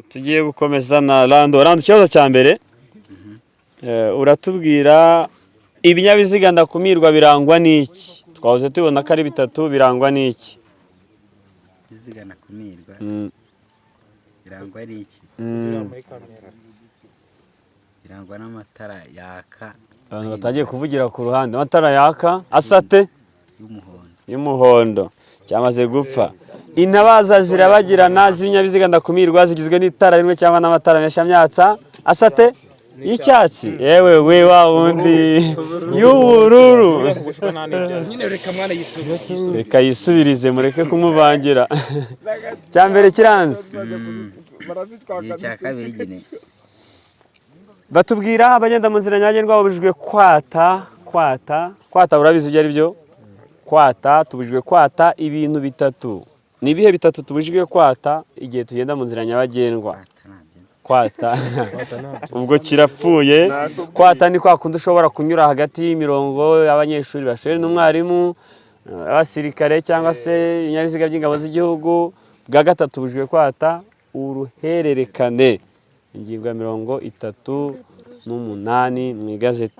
tugiye gukomeza na Rando. Ikibazo cya mbere uratubwira ibinyabiziga ndakumirwa birangwa n'iki? Twahoze tubona ko ari bitatu, birangwa n'iki? Ibinyabiziga ndakumirwa birangwa n'iki? Birangwa n'amatara yaka. Abantu batagiye kuvugira ku ruhande. Amatara yaka asate y'umuhondo cyamaze gupfa. Intabaza zirabagirana z'ibinyabiziga ndakumirwa zigizwe n'itara rimwe cyangwa n'amatara meshamyatsa asate y'icyatsi. Yewe we wa wundi y'ubururu. Reka yisubirize mureke kumuvangira. Cyambere kiranze. Icya kabiri nyine. Batubwira abagenda mu nzira nyabagendwa babujijwe kwata urabizi ibyo ari byo? Kwata, tubujijwe kwata ibintu bitatu. Ni ibihe bitatu tubujijwe kwata igihe tugenda mu nzira nyabagendwa? Kwata ubwo kirapfuye. Kwata ni kwa kundi ushobora kunyura hagati y'imirongo y'abanyeshuri bashoje n'umwarimu, abasirikare cyangwa se ibinyabiziga by'ingabo z'igihugu. Bwa gatatu tubujijwe kwata uruhererekane. Ingingo ya 38 mu igazeti.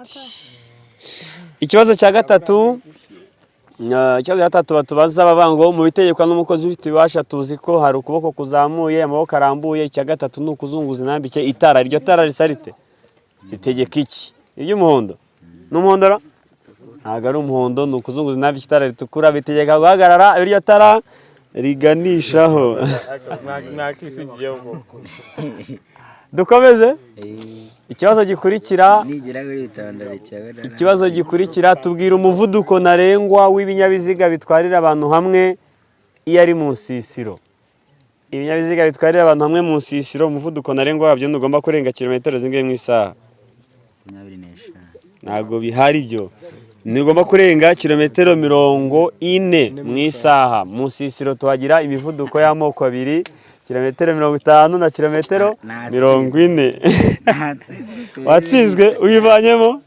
Ikibazo cya gatatu batubaza bavango mu bitegekwa n'umukozi ufite ibasha tuzi ko hari ukuboko kuzamuye, amaboko arambuye. Icya gatatu ni ukuzunguza intambike itara. Iryo tara risarite ritegeka iki? Iry'umuhondo. N'umuhondo ntabwo ari umuhondo, ni ukuzunguza intambike itara ritukura bitegeka guhagarara iryo tara riganishaho. Dukomeze ikibazo gikurikira tubwira umuvuduko ntarengwa w'ibinyabiziga bitwarira abantu hamwe iyo ari mu nsisiro. Ibinyabiziga bitwarira abantu hamwe mu nsisiro, umuvuduko ntarengwa wabyo ntugomba kurenga kilometero zingahe mu isaha? Ntabwo bihari byo. Ntugomba kurenga kilometero 40 mu isaha. Mu nsisiro tuhagira imivuduko y'amoko abiri, kilometero 50 na kilometero 40. Watsinzwe uyivanyemo.